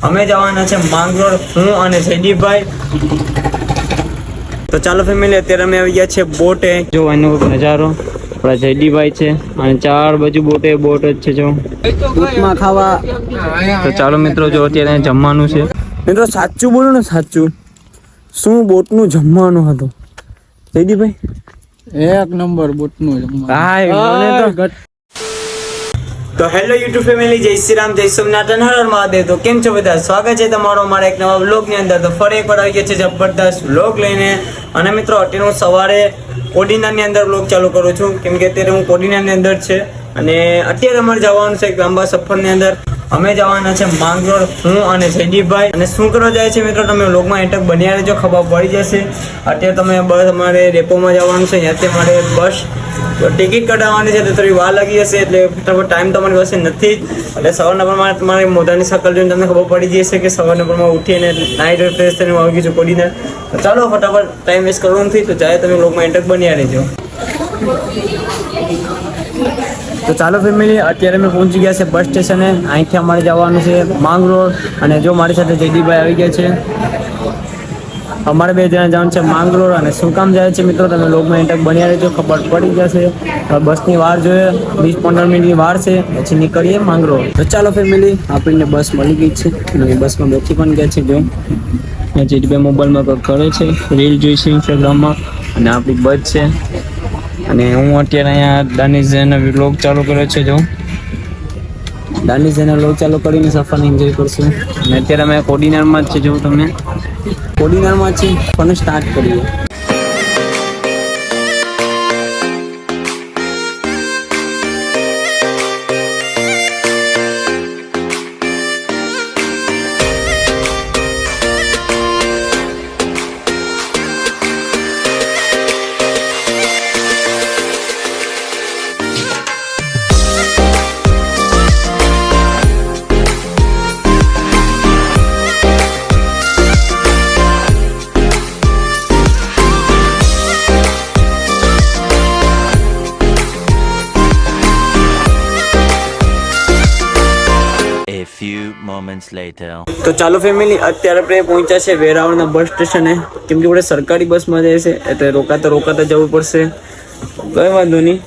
અમે જવાના છે માંગરોળ, હું અને જયદીપભાઈ. તો ચાલો ફેમિલી, અત્યારે અમે આવી ગયા છે બોટે. જો એનો નજારો આપણા જયદીપભાઈ છે અને ચાર બાજુ બોટ જ છે. જો બોટમાં ખાવા. તો ચાલો મિત્રો, જો અત્યારે જમવાનું છે. મિત્રો સાચું બોલો ને, સાચું શું બોટનું જમવાનું હતું જયદીપભાઈ? એક નંબર બોટનું જમવાનું. તો હેલો યુટ્યુબ ફેમિલી, જય શ્રી રામ, જય સોમનાથ, હર હર મહાદેવ. તો કેમ છો બધા? સ્વાગત છે તમારો અમારા એક નવા વ્લોગની અંદર. તો ફરી એકવાર આવી ગયા છે જબરદસ્ત વ્લોગ લઈને. અને મિત્રો અત્યારે હું સવારે કોડીનારની અંદર વ્લોગ ચાલુ કરું છું, કેમ કે અત્યારે હું કોડીનારની અંદર છે. અને અત્યારે અમારે જવાનું છે એક લાંબા સફરની અંદર. અમે જવાના છે માંગરોળ, હું અને જયદીપભાઈ. અને શું કરવા જાય છે મિત્રો, તમે વ્લોગમાં એન્ટર બન્યા રહેજો, ખબર પડી જશે. અત્યારે તમે બસ અમારે ડેપોમાં જવાનું છે, ત્યાંથી અમારે બસ ટિકિટ કઢાવવાની છે, તો થોડી વાર લાગી જશે, એટલે ફટાફટ ટાઈમ તમારી પાસે નથી જ. એટલે સવારના પરમાં તમારી મોઢાની શકલ જોઈને તમને ખબર પડી જશે કે સવારના પરમાં ઉઠીને નાઇટ ફ્રેશ થઈને આવી ગયું છું કોડીનાર. તો ચાલો ફટાફટ, ટાઈમ વેસ્ટ કરવો નથી. તો જાય તમે વ્લોગમાં એન્ટર બન્યા રહેજો. તો ચાલો ફેમિલી, અત્યારે અમે પહોંચી ગયા છે બસ સ્ટેશને. અહીંથી અમારે જવાનું છે માંગરોળ. અને જો મારી સાથે જયદીપભાઈ આવી ગયા છે. અમારે બે જણા જવાનું છે માંગરોળ. અને શું કામ જાય છે મિત્રો, તમે લોગમાં એન્ટર બન્યા રહેજો, ખબર પડી જશે. બસની વાર જોઈએ, 20-15 મિનિટની વાર છે, પછી નીકળીએ માંગરોળ. તો ચાલો ફેમિલી, આપણને બસ મળી ગઈ છે અને બસમાં બેઠી પણ ગયા છે. જો જયદીપભાઈ મોબાઈલમાં કંઈક કરે છે, રીલ જોઈ છે ઇન્સ્ટાગ્રામમાં. અને આપણી બસ છે. અને હું અત્યારે અહીંયા દાનિશનો વ્લોગ ચાલુ કર્યો છે. જો દાનિશનો વ્લોગ ચાલુ કરીને સફરને એન્જોય કરશું. અને અત્યારે અમે કોડીનારમાં જ છે. જો તમે કોડીનારમાં છે, પણ સ્ટાર્ટ કરીએ. તો ચાલો ફેમિલી, અત્યારે આપણે પહોંચ્યા છે વેરાવળના બસ સ્ટેશને. કેમ કે આપણે સરકારી બસમાં જાય છે, એટલે રોકાતા જવું પડશે. કંઈ વાંધો નહીં,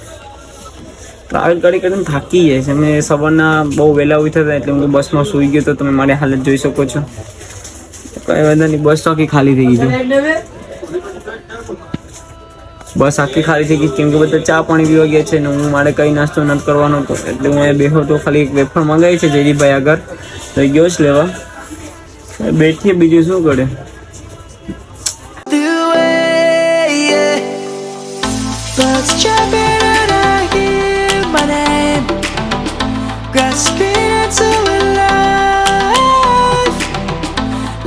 ટ્રાવેલ કરીને થાકી જાય છે. અમે સવારના બહુ વહેલા ઉઠ્યા હતા, એટલે હું બસમાં સૂઈ ગયો. તો તમે મારી હાલત જોઈ શકો છો. કંઈ વાંધો નહીં, બસ તો આખી ખાલી થઈ ગઈ છે. બસ આખી ખાલી થઈ ગઈ, કેમ કે બધા ચા પાણી પીવા ગયા છે. ને હું મારે કંઈ નાસ્તો નથી કરવાનો હતો, એટલે હું બેઠો તો ખાલી એક વેફર મંગાવી છે જયદીપભાઈ આગળ, તો ગયો જ લેવા. બેઠીએ, બીજું શું કરે.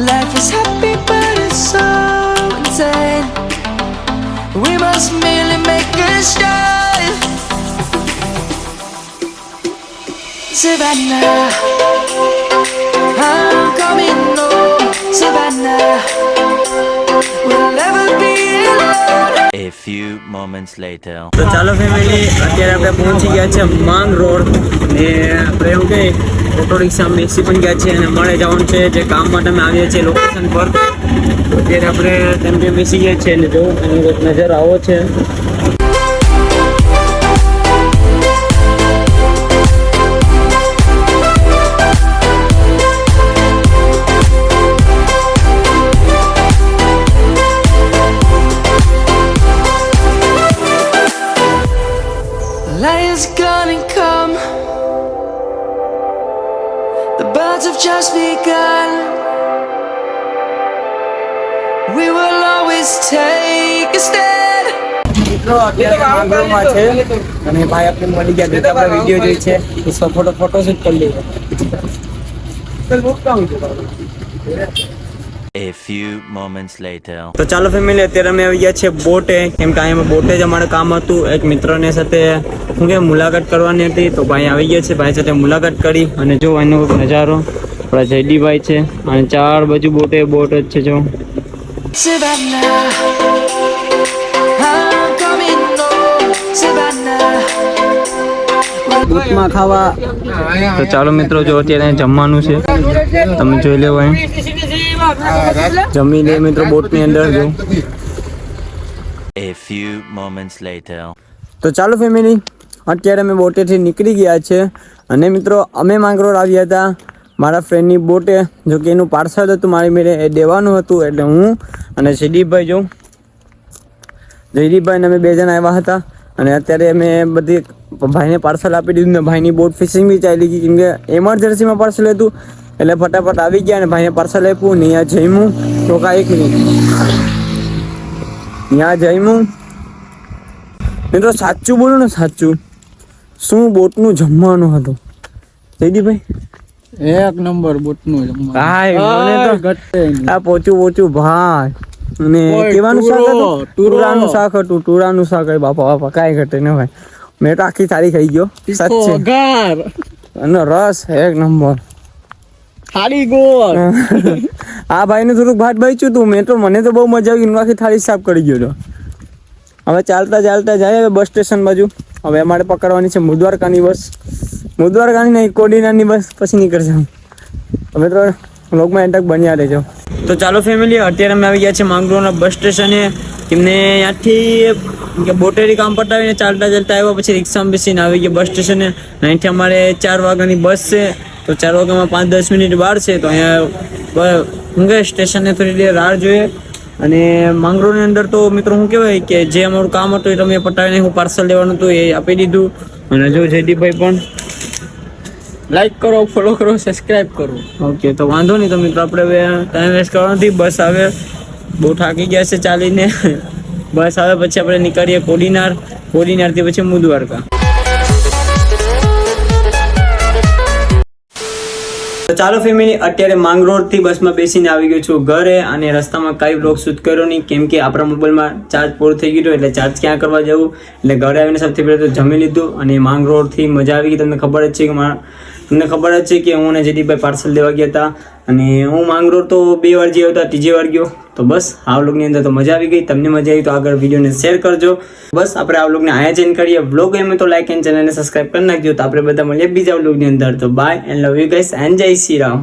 Life is happy but it's so insane. We must merely make a start. Savannah, I'm coming home. Savannah, we'll never be alone. A few moments later. તો ચાલો ફેમિલી, અત્યારે આપણે પહોંચી ગયા છે માંગરોળ. ને આપણે એવું કે ઓટો રિક્ષામાં બેસી પણ ગયા છે. અને મળે જવાનું છે જે કામ માટે અમે આવ્યા છીએ લોકેશન પર. અત્યારે આપણે ટેમ્પે બેસી ગયા છીએ. અને જો એનો નજર આવો છે. Lion's gonna come. The birds have just begun. We will always take a stand. મિત્રો અત્યારે માંગરોળમાં છે અને ભાઈ આપણે મળી ગયા. તો આપણે વિડીયો જોઈ છે, ફોટોશૂટ કરી લઈએ. A few moments later. તો ચાલો ફેમિલી, અત્યારે અમે આવી ગયા છે બોટે. કેમ કે અહીંયા બોટે જ અમારે કામ હતું. એક મિત્રને સાથે શું કે મુલાકાત કરવાની હતી, તો ભાઈ આવી ગયા છે. ભાઈ સાથે મુલાકાત કરી. અને જો એનો નજારો આપણા જયદીપભાઈ છે. અને ચાર બાજુ બોટ જ છે. જો Savannah, I'm coming home. Savannah, we'll બુટમાં ખાવા તો ચાલો મિત્રો, જો અત્યારે જમવાનું છે, તમે જોઈ લેવો એમ જમી લે મિત્રો બોટની અંદર જો. A few moments later. તો ચાલો ફેમિલી, અત્યારે અમે બોટેથી નીકળી ગયા છે અને મિત્રો અમે માંગરોળ આવ્યા હતા મારા ફ્રેન્ડની બોટે. જો કે એનું પાર્સલ હતું મારી મેળે એ દેવાનું હતું, એટલે હું અને જયદીપભાઈ જો જયદીપભાઈ ને અમે 2 જણા આવ્યા હતા. અને અત્યારે અમે બધી ભાઈને પાર્સલ આપી દીધું ને ભાઈની બોટ ફિશિંગ બી ચાલી ગઈ, કેમ કે એમરજન્સીમાં પાર્સલ હતું એટલે ફટાફટ આવી ગયા અને ભાઈને પાર્સલ આપ્યું ને અહીંયા જમ્યું. તો કાંઈ 1 મિનિટ ત્યાં જમ્યું મિત્રો. સાચું બોલું ને, સાચું શું બોટનું જમવાનું હતું જયદીપભાઈ? 1 નંબર બોટનું જમવાનું. ભાઈ મને તો ઘટે નહીં. આ પોચું ભાઈ અને કેવાનું શાક હતું? ટુરાનું શાક હતું. ટુરાનું શાક હોય બાપા કાંઈ ઘટે ને ભાઈ. મેં તો આખી થાળી ખાઈ ગયો સાચે. વઘાર, અને રસ 1 નંબર. થાળી ગોળ. આ ભાઈને થોડુંક ભાત ભાઈચું તું. મને તો બહુ મજા આવી, આખી થાળી સાફ કરી ગયો તો. હવે ચાલતા જાય હવે બસ સ્ટેશન બાજુ. હવે અમારે પકડવાની છે મુદ્વારકાની બસ. મુદ્વારકાની નહીં, કોડીનારની બસ પછી નીકળશે. હવે તો વ્લોગમાં એન્ડ તક બન્યા રહેજો. તો ચાલો ફેમિલી, અત્યારે અમે આવી ગયા છે માંગરોળના બસ સ્ટેશને. એમને ત્યાંથી બોટેરી કામ પતાવીને ચાલતા આવ્યા, પછી રિક્ષામાં બેસીને આવી ગયા બસ સ્ટેશને. અહીંથી અમારે 4 વાગ્યાની બસ છે, તો 4 વાગ્યામાં 5-10 મિનિટ વાર છે. તો અહીંયા સ્ટેશને થોડી દેર રાહ જોઈએ. અને માંગરોળની અંદર તો મિત્રો શું કહેવાય કે જે અમારું કામ હતું એ તમે પટાવીને હું પાર્સલ લેવાનું હતું એ આપી દીધું. અને જો જયદીપભાઈ પણ લાઈક કરો, ફોલો કરો, સબસ્ક્રાઇબ કરો. ઓકે, તો વાંધો નહીં. તો મિત્રો આપણે હવે ટાઈમ વેસ્ટ કરવાનો નથી. બસ આવે, બહુ થાકી ગયા છે ચાલીને. બસ આવે પછી આપણે નીકળીએ કોડીનારથી પછી મુદ્વારકા. તો ચાલો ફેમિલી, અત્યારે માંગરોળથી બસમાં બેસીને આવી ગયો છું ઘરે. અને રસ્તામાં કઈ બ્લોગ શૂટ કર્યો નહીં, કેમ કે આપણા મોબાઈલમાં ચાર્જ પૂરો થઈ ગયો એટલે ચાર્જ ક્યાં કરવા જવું. એટલે ઘરે આવીને સૌથી પહેલાં તો જમી લીધું. અને માંગરોળથી મજા આવી ગઈ. તમને ખબર જ છે કે હું અને જયદીપભાઈ પાર્સલ લેવા ગયા હતા. અને હું માંગરોળ તો 2 વાર ગયો હતો, 3જી વાર ગયો. તો બસ આ વ્લોગની અંદર તો મજા આવી ગઈ. તમને મજા આવી તો આગળ વિડીયોને શેર કરજો. બસ આપણે આ વ્લોગને અહીંયા ચેન્જ કરીએ. વ્લોગ ગમે તો લાઈક એન્ડ ચેનલને સબસ્ક્રાઈબ કરી નાખજો. તો આપણે બધા મળીએ બીજા વ્લોગની અંદર. તો bye and love you guys and જય શ્રી રામ.